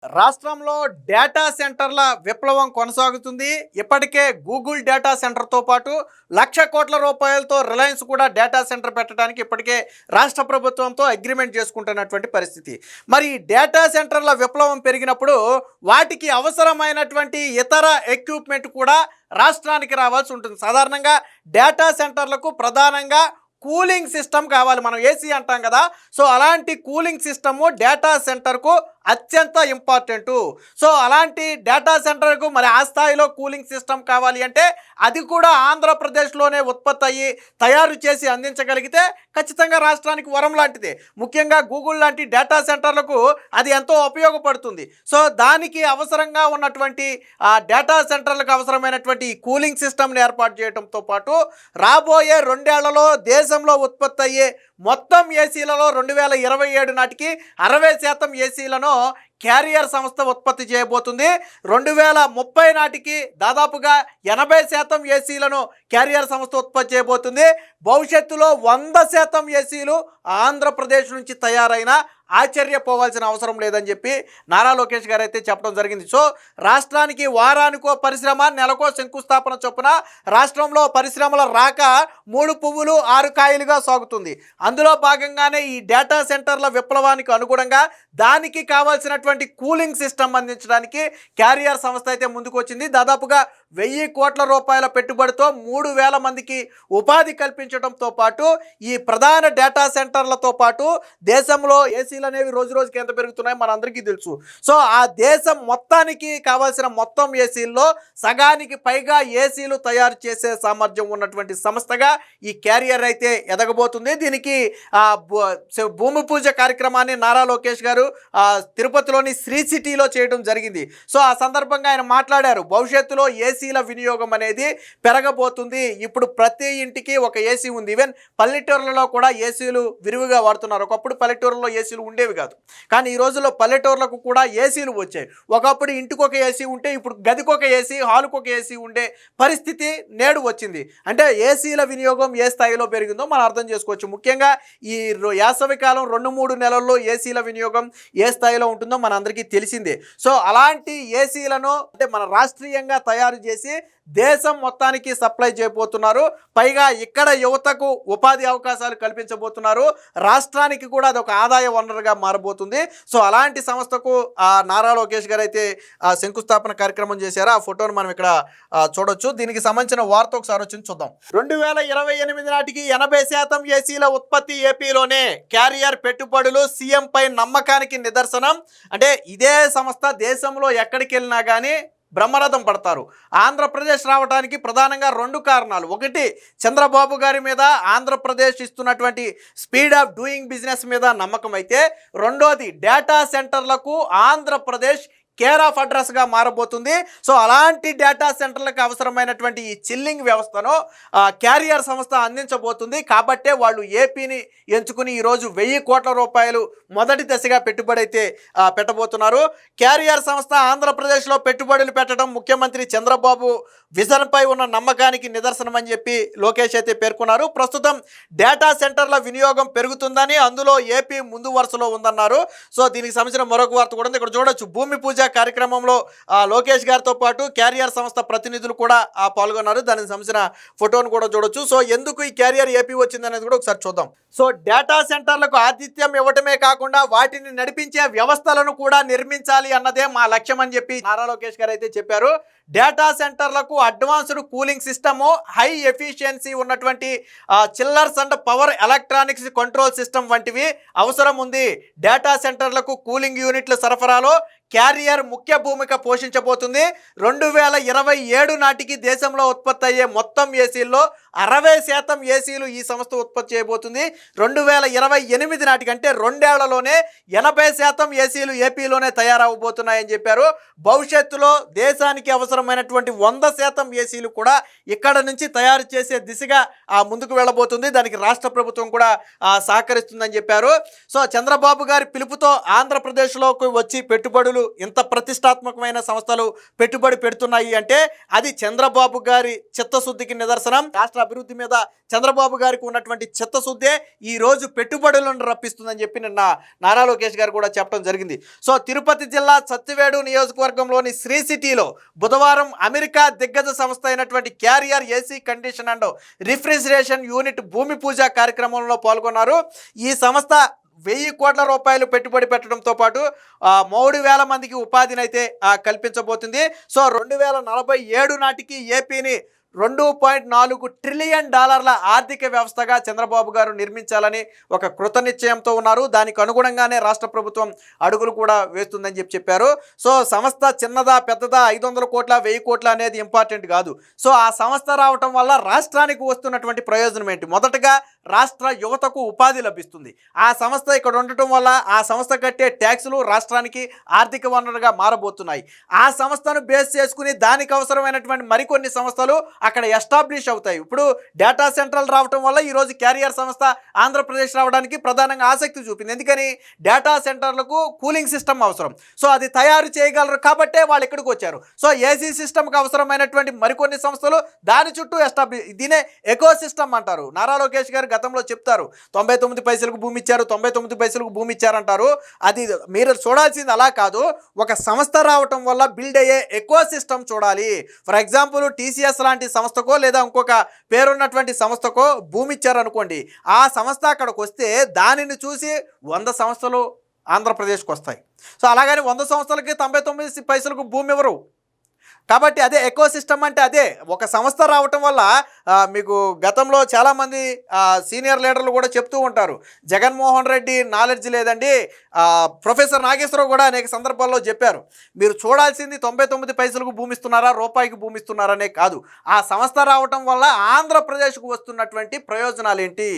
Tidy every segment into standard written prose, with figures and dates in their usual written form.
రాష్ట్రంలో డేటా సెంటర్ల విప్లవం కొనసాగుతుంది. ఇప్పటికే గూగుల్ డేటా సెంటర్తో పాటు 1,00,00,000 కోట్ల రూపాయలతో రిలయన్స్ కూడా డేటా సెంటర్ పెట్టడానికి ఇప్పటికే రాష్ట్ర ప్రభుత్వంతో అగ్రిమెంట్ చేసుకుంటున్నటువంటి పరిస్థితి. మరి ఈ డేటా సెంటర్ల విప్లవం పెరిగినప్పుడు వాటికి అవసరమైనటువంటి ఇతర ఎక్విప్మెంట్ కూడా రాష్ట్రానికి రావాల్సి ఉంటుంది. సాధారణంగా డేటా సెంటర్లకు ప్రధానంగా కూలింగ్ సిస్టమ్ కావాలి. మనం ఏసీ అంటాం కదా, సో అలాంటి కూలింగ్ సిస్టము డేటా సెంటర్కు అత్యంత ఇంపార్టెంటు. సో అలాంటి డేటా సెంటర్కు మరి ఆ స్థాయిలో కూలింగ్ సిస్టమ్ కావాలి అంటే అది కూడా ఆంధ్రప్రదేశ్లోనే ఉత్పత్తి అయ్యి తయారు చేసి అందించగలిగితే ఖచ్చితంగా రాష్ట్రానికి వరం లాంటిదే. ముఖ్యంగా గూగుల్ లాంటి డేటా సెంటర్లకు అది ఎంతో ఉపయోగపడుతుంది. సో దానికి అవసరంగా ఉన్నటువంటి ఆ డేటా సెంటర్లకు అవసరమైనటువంటి కూలింగ్ సిస్టమ్ని ఏర్పాటు చేయడంతో పాటు రాబోయే 2 ఏళ్లలో దేశంలో ఉత్పత్తి అయ్యే మొత్తం ఏసీలలో 2027 నాటికి 60% ఏసీలను క్యారియర్ సంస్థ ఉత్పత్తి చేయబోతుంది. 2030 నాటికి దాదాపుగా 80% ఏసీలను క్యారియర్ సంస్థ ఉత్పత్తి చేయబోతుంది. భవిష్యత్తులో 100% ఏసీలు ఆంధ్రప్రదేశ్ నుంచి తయారైన ఆశ్చర్యపోవాల్సిన అవసరం లేదని చెప్పి నారా లోకేష్ గారు అయితే చెప్పడం జరిగింది. సో రాష్ట్రానికి వారానికో పరిశ్రమ, నెలకో శంకుస్థాపన చొప్పున రాష్ట్రంలో పరిశ్రమల రాక 3 పువ్వులు 6 కాయలుగా సాగుతుంది. అందులో భాగంగానే ఈ డేటా సెంటర్ల విప్లవానికి అనుగుణంగా దానికి కావాల్సినటువంటి కూలింగ్ సిస్టమ్ అందించడానికి క్యారియర్ సంస్థ అయితే ముందుకు వచ్చింది. దాదాపుగా 1,000 కోట్ల రూపాయల పెట్టుబడితో 3,000 మందికి ఉపాధి కల్పించడంతో పాటు ఈ ప్రధాన డేటా సెంటర్లతో పాటు దేశంలో ఏసీలు అనేవి రోజు రోజుకి ఎంత పెరుగుతున్నాయో మనందరికీ తెలుసు. సో ఆ దేశం మొత్తానికి కావాల్సిన మొత్తం ఏసీల్లో సగానికి పైగా ఏసీలు తయారు చేసే సామర్థ్యం ఉన్నటువంటి సంస్థగా ఈ క్యారియర్ అయితే ఎదగబోతుంది. దీనికి భూమి పూజ కార్యక్రమాన్ని నారా లోకేష్ గారు తిరుపతిలోని శ్రీ సిటీలో చేయడం జరిగింది. సో ఆ సందర్భంగా ఆయన మాట్లాడారు. భవిష్యత్తులో ఏసీల వినియోగం అనేది పెరగబోతుంది. ఇప్పుడు ప్రతి ఇంటికి ఒక ఏసీ ఉంది. ఈవెన్ పల్లెటూర్లలో కూడా ఏసీలు విరివిగా వాడుతున్నారు. ఒకప్పుడు పల్లెటూరులో ఏసీలు ఉండేవి కాదు, కానీ ఈ రోజుల్లో పల్లెటూర్లకు కూడా ఏసీలు వచ్చాయి. ఒకప్పుడు ఇంటికి ఒక ఏసీ ఉంటే ఇప్పుడు గదికి ఒక ఏసీ, హాల్కి ఒక ఏసీ ఉండే పరిస్థితి నేడు వచ్చింది. అంటే ఏసీల వినియోగం ఏ స్థాయిలో పెరిగిందో మనం అర్థం చేసుకోవచ్చు. ముఖ్యంగా ఈ వేసవికాలం 2-3 నెలల్లో ఏసీల వినియోగం ఏ స్థాయిలో ఉంటుందో మన అందరికీ తెలిసిందే. సో అలాంటి ఏసీలను అంటే మన రాష్ట్రీయంగా తయారు చేసి దేశం మొత్తానికి సప్లై చేయబోతున్నారు. పైగా ఇక్కడ యువతకు ఉపాధి అవకాశాలు కల్పించబోతున్నారు. రాష్ట్రానికి కూడా అది ఒక ఆదాయ వనరుగా మారబోతుంది. సో అలాంటి సంస్థకు నారా లోకేష్ గారు అయితే శంకుస్థాపన కార్యక్రమం చేశారు. ఆ ఫోటోను మనం ఇక్కడ చూడొచ్చు. దీనికి సంబంధించిన వార్త ఒకసారి వచ్చి చూద్దాం. 2028 నాటికి 80% ఏసీల ఉత్పత్తి ఏపీలోనే. క్యారియర్ పెట్టుబడులు సీఎం పై నమ్మకానికి నిదర్శనం. అంటే ఇదే సంస్థ దేశంలో ఎక్కడికి వెళ్ళినా కానీ బ్రహ్మరథం పడతారు. ఆంధ్రప్రదేశ్ రావడానికి ప్రధానంగా 2 కారణాలు. ఒకటి, చంద్రబాబు గారి మీద ఆంధ్రప్రదేశ్ ఇస్తున్నటువంటి స్పీడ్ ఆఫ్ డూయింగ్ బిజినెస్ మీద నమ్మకం అయితే, రెండోది డేటా సెంటర్లకు ఆంధ్రప్రదేశ్ కేర్ ఆఫ్ అడ్రస్గా మారబోతుంది. సో అలాంటి డేటా సెంటర్లకు అవసరమైనటువంటి ఈ చిల్లింగ్ వ్యవస్థను క్యారియర్ సంస్థ అందించబోతుంది. కాబట్టే వాళ్ళు ఏపీని ఎంచుకుని ఈరోజు 1,000 కోట్ల రూపాయలు మొదటి దశగా పెట్టుబడి అయితే పెట్టబోతున్నారు. క్యారియర్ సంస్థ ఆంధ్రప్రదేశ్లో పెట్టుబడులు పెట్టడం ముఖ్యమంత్రి చంద్రబాబు విజన్పై ఉన్న నమ్మకానికి నిదర్శనం అని చెప్పి లోకేష్ అయితే పేర్కొన్నారు. ప్రస్తుతం డేటా సెంటర్ల వినియోగం పెరుగుతుందని, అందులో ఏపీ ముందు వరుసలో ఉందన్నారు. సో దీనికి సంబంధించిన మరొక వార్త కూడా ఉంది. ఇక్కడ చూడొచ్చు. భూమి పూజ కార్యక్రమంలో లోకేష్ గారితో పాటు క్యారియర్ సంస్థ ప్రతినిధులు కూడా పాల్గొన్నారు. దానికి సంబంధించిన ఫోటోను కూడా చూడొచ్చు. సో ఎందుకు ఈ క్యారియర్ ఏపీ వచ్చింది అనేది కూడా ఒకసారి చూద్దాం. సో డేటా సెంటర్లకు ఆతిథ్యం ఇవ్వటమే కాకుండా వాటిని నడిపించే వ్యవస్థలను కూడా నిర్మించాలి అన్నదే మా లక్ష్యం అని చెప్పి నారా లోకేష్ గారు అయితే చెప్పారు. డేటా సెంటర్లకు advanced cooling system, high efficiency ఉన్నటువంటి chillers and power electronics control system వంటివి అవసరం ఉంది. డేటా సెంటర్లకు కూలింగ్ యూనిట్ల సరఫరాలో క్యారియర్ ముఖ్య భూమిక పోషించబోతుంది. 2027 నాటికి దేశంలో ఉత్పత్తి అయ్యే మొత్తం ఏసీల్లో 60% ఏసీలు ఈ సంస్థ ఉత్పత్తి చేయబోతుంది. 2028 నాటికి అంటే 2 ఏళ్లలోనే 80% ఏసీలు ఏపీలోనే తయారవబోతున్నాయని చెప్పారు. భవిష్యత్తులో దేశానికి అవసరమైనటువంటి 100% ఏసీలు కూడా ఇక్కడ నుంచి తయారు చేసే దిశగా ముందుకు వెళ్ళబోతుంది. దానికి రాష్ట్ర ప్రభుత్వం కూడా సహకరిస్తుందని చెప్పారు. సో చంద్రబాబు గారి పిలుపుతో ఆంధ్రప్రదేశ్లోకి వచ్చి పెట్టుబడులు కంపెనీలు ఇంత ప్రతిష్టాత్మకమైన సంస్థలు పెట్టుబడి పెడుతున్నాయి అంటే అది చంద్రబాబు గారి చిత్తశుద్ధికి నిదర్శనం. రాష్ట్ర అభివృద్ధి మీద చంద్రబాబు గారికి ఉన్నటువంటి చిత్తశుద్ధే ఈ రోజు పెట్టుబడులను రప్పిస్తుందని చెప్పి నిన్న నారా లోకేష్ గారు కూడా చెప్పడం జరిగింది. సో తిరుపతి జిల్లా సత్యవేడు నియోజకవర్గంలోని శ్రీ సిటీలో బుధవారం అమెరికా దిగ్గజ సంస్థ అయినటువంటి carrier AC condition and refrigeration unit భూమి పూజ కార్యక్రమంలో పాల్గొన్నారు. ఈ సంస్థ 1000 కోట్ల రూపాయలు పెట్టుబడి పెట్టడంతో పాటు 3,000 మందికి ఉపాధిని అయితే కల్పించబోతుంది. సో 2047 నాటికి ఏపీని $2.4 ట్రిలియన్ ఆర్థిక వ్యవస్థగా చంద్రబాబు గారు నిర్మించాలని ఒక కృతనిశ్చయంతో ఉన్నారు. దానికి అనుగుణంగానే రాష్ట్ర ప్రభుత్వం అడుగులు కూడా వేస్తుందని చెప్పారు. సో సంస్థ చిన్నదా పెద్దదా 500 కోట్ల 1000 కోట్ల అనేది ఇంపార్టెంట్ కాదు. సో ఆ సంస్థ రావటం వల్ల రాష్ట్రానికి వస్తున్నటువంటి ప్రయోజనం ఏంటి? మొదటగా రాష్ట్ర యువతకు ఉపాధి లభిస్తుంది. ఆ సంస్థ ఇక్కడ ఉండటం వల్ల ఆ సంస్థ కట్టే ట్యాక్సులు రాష్ట్రానికి ఆర్థిక వనరుగా మారబోతున్నాయి. ఆ సంస్థను బేస్ చేసుకుని దానికి అవసరమైనటువంటి మరికొన్ని సంస్థలు అక్కడ ఎస్టాబ్లిష్ అవుతాయి. ఇప్పుడు డేటా సెంటర్లు రావటం వల్ల ఈరోజు క్యారియర్ సంస్థ ఆంధ్రప్రదేశ్ రావడానికి ప్రధానంగా ఆసక్తి చూపింది. ఎందుకని? డేటా సెంటర్లకు కూలింగ్ సిస్టమ్ అవసరం. సో అది తయారు చేయగలరు కాబట్టే వాళ్ళు ఇక్కడికి వచ్చారు. సో ఏసీ సిస్టమ్కి అవసరమైనటువంటి మరికొన్ని సంస్థలు దాని చుట్టూ ఎస్టాబ్లిష్, దీనే ఎకో సిస్టమ్ అంటారు. నారా లోకేష్ గారు గతంలో చెప్తారు 99 పైసలకు భూమి ఇచ్చారు, 99 పైసలకు భూమి ఇచ్చారంటారు. అది మీరు చూడాల్సింది అలా కాదు, ఒక సంస్థ రావటం వల్ల బిల్డ్ అయ్యే ఎకో సిస్టమ్ చూడాలి. ఫర్ ఎగ్జాంపుల్ టీసీఎస్ లాంటి సంస్థకో లేదా ఇంకొక పేరున్నటువంటి సంస్థకో భూమి ఇచ్చారనుకోండి, ఆ సంస్థ అక్కడికి వస్తే దానిని చూసి 100 సంస్థలు ఆంధ్రప్రదేశ్కి వస్తాయి. సో అలాగని 100 సంస్థలకి 99 పైసలకు భూమి ఇవ్వరు. కాబట్టి అదే ఎకో సిస్టమ్ అంటే అదే. ఒక సంస్థ రావటం వల్ల మీకు గతంలో చాలామంది సీనియర్ లీడర్లు కూడా చెప్తూ ఉంటారు, జగన్మోహన్ రెడ్డి నాలెడ్జ్ లేదండి. ప్రొఫెసర్ నాగేశ్వరరావు కూడా అనేక సందర్భాల్లో చెప్పారు, మీరు చూడాల్సింది 99 పైసలకు భూమి ఇస్తున్నారా, రూపాయికి భూమి ఇస్తున్నారనే కాదు, ఆ సంస్థ రావటం వల్ల ఆంధ్రప్రదేశ్కు వస్తున్నటువంటి ప్రయోజనాలు ఏంటి,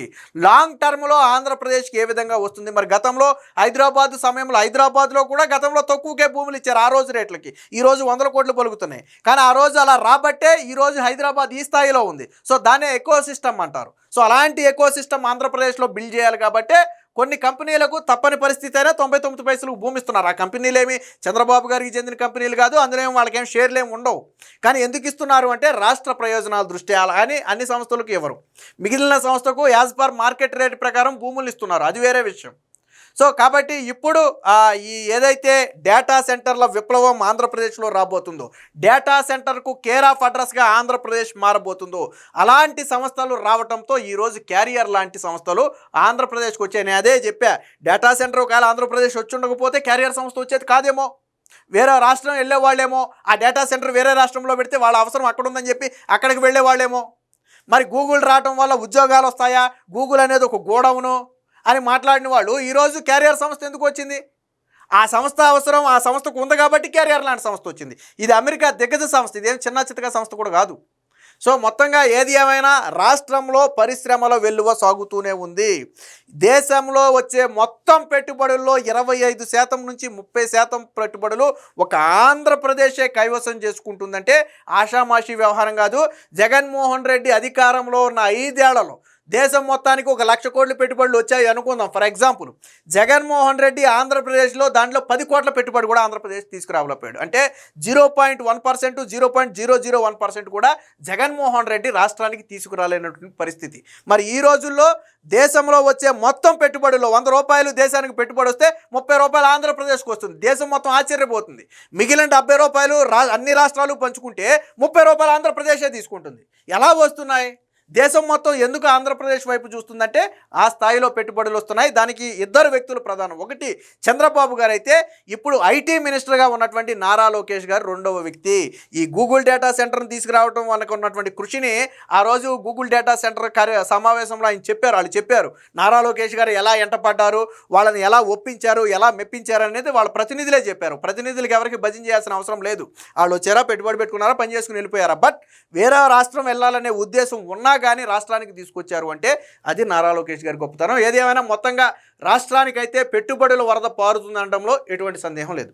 లాంగ్ టర్మ్లో ఆంధ్రప్రదేశ్కి ఏ విధంగా వస్తుంది. మరి గతంలో హైదరాబాద్ సమయంలో హైదరాబాద్లో కూడా గతంలో తక్కువకే భూములు ఇచ్చారు ఆ రోజు రేట్లకి. ఈరోజు 100 కోట్లు పలుకుతున్నాయి. కానీ ఆ రోజు అలా రాబట్టే ఈరోజు హైదరాబాద్ ఈ స్థాయిలో ఉంది. సో దాన్నే ఎకో సిస్టమ్ అంటారు. సో అలాంటి ఎకో సిస్టమ్ ఆంధ్రప్రదేశ్లో బిల్డ్ చేయాలి కాబట్టే కొన్ని కంపెనీలకు తప్పని పరిస్థితి అయినా 99 పైసలకు భూమి ఇస్తున్నారు. ఆ కంపెనీలు ఏమి చంద్రబాబు గారికి చెందిన కంపెనీలు కాదు, అందులో ఏమి వాళ్ళకేం షేర్లు ఏమి ఉండవు. కానీ ఎందుకు ఇస్తున్నారు అంటే రాష్ట్ర ప్రయోజనాల దృష్ట్యా. అని అన్ని సంస్థలకు ఇవ్వరు. మిగిలిన సంస్థకు యాజ్ పర్ మార్కెట్ రేట్ ప్రకారం భూములు ఇస్తున్నారు, అది వేరే విషయం. సో కాబట్టి ఇప్పుడు ఈ ఏదైతే డేటా సెంటర్ల విప్లవం ఆంధ్రప్రదేశ్లో రాబోతుందో, డేటా సెంటర్కు కేర్ ఆఫ్ అడ్రస్గా ఆంధ్రప్రదేశ్ మారబోతుందో, అలాంటి సంస్థలు రావడంతో ఈరోజు క్యారియర్ లాంటి సంస్థలు ఆంధ్రప్రదేశ్కి వచ్చాయి. నేను అదే చెప్పా, డేటా సెంటర్ ఒకవేళ ఆంధ్రప్రదేశ్ వచ్చి ఉండకపోతే క్యారియర్ సంస్థ వచ్చేది కాదేమో, వేరే రాష్ట్రం వెళ్ళేవాళ్ళేమో. ఆ డేటా సెంటర్ వేరే రాష్ట్రంలో పెడితే వాళ్ళ అవసరం అక్కడ ఉందని చెప్పి అక్కడికి వెళ్ళేవాళ్ళేమో. మరి గూగుల్ రావటం వల్ల ఉద్యోగాలు వస్తాయా, గూగుల్ అనేది ఒక గోడౌను అని మాట్లాడిన వాళ్ళు ఈరోజు క్యారియర్ సంస్థ ఎందుకు వచ్చింది? ఆ సంస్థ అవసరం ఆ సంస్థకు ఉంది కాబట్టి క్యారియర్ లాంటి సంస్థ వచ్చింది. ఇది అమెరికా దిగ్గజ సంస్థ, ఇదేం చిన్న చిత్తగా సంస్థ కూడా కాదు. సో మొత్తంగా ఏది ఏమైనా రాష్ట్రంలో పరిశ్రమల వెల్లువ సాగుతూనే ఉంది. దేశంలో వచ్చే మొత్తం పెట్టుబడుల్లో 25% నుంచి 30% పెట్టుబడులు ఒక ఆంధ్రప్రదేశే కైవసం చేసుకుంటుందంటే ఆషామాషి వ్యవహారం కాదు. జగన్మోహన్ రెడ్డి అధికారంలో ఉన్న 5 ఏళ్లలో దేశం మొత్తానికి 1,00,000 కోట్ల పెట్టుబడులు వచ్చాయి అనుకుందాం. ఫర్ ఎగ్జాంపుల్ జగన్మోహన్ రెడ్డి ఆంధ్రప్రదేశ్లో దాంట్లో 10 కోట్ల పెట్టుబడి కూడా ఆంధ్రప్రదేశ్ తీసుకురావలేకపోయాడు. అంటే 0.1%, 0.001% కూడా జగన్మోహన్ రెడ్డి రాష్ట్రానికి తీసుకురాలేనటువంటి పరిస్థితి. మరి ఈ రోజుల్లో దేశంలో వచ్చే మొత్తం పెట్టుబడుల్లో 100 రూపాయలు దేశానికి పెట్టుబడి వస్తే 30 రూపాయలు ఆంధ్రప్రదేశ్కి వస్తుంది. దేశం మొత్తం ఆశ్చర్యపోతుంది. మిగిలిన 70 రూపాయలు అన్ని రాష్ట్రాలు పంచుకుంటే 30 రూపాయలు ఆంధ్రప్రదేశే తీసుకుంటుంది. ఎలా వస్తున్నాయి? దేశం మొత్తం ఎందుకు ఆంధ్రప్రదేశ్ వైపు చూస్తుందంటే ఆ స్థాయిలో పెట్టుబడులు వస్తున్నాయి. దానికి 2 వ్యక్తులు ప్రధానం. ఒకటి చంద్రబాబు గారు అయితే ఇప్పుడు ఐటీ మినిస్టర్గా ఉన్నటువంటి నారా లోకేష్ గారు రెండవ వ్యక్తి. ఈ గూగుల్ డేటా సెంటర్ని తీసుకురావడం వాళ్ళకు ఉన్నటువంటి కృషిని ఆ రోజు గూగుల్ డేటా సెంటర్ సమావేశంలో ఆయన చెప్పారు. వాళ్ళు చెప్పారు నారా లోకేష్ గారు ఎలా ఎంటపడ్డారు, వాళ్ళని ఎలా ఒప్పించారు, ఎలా మెప్పించారు అనేది వాళ్ళ ప్రతినిధులే చెప్పారు. ప్రతినిధులకు ఎవరికి భజన చేయాల్సిన అవసరం లేదు. వాళ్ళు వచ్చారా, పెట్టుబడి పెట్టుకున్నారా, పని చేసుకుని వెళ్ళిపోయారా. బట్ వేరే రాష్ట్రం వెళ్ళాలనే ఉద్దేశం ఉన్నా కానీ రాష్ట్రానికి తీసుకొచ్చారు అంటే అది నారా లోకేష్ గారి గొప్పతనం. ఏదేమైనా మొత్తంగా రాష్ట్రానికైతే పెట్టుబడుల వరద పారుతుందనడంలో ఎటువంటి సందేహం లేదు.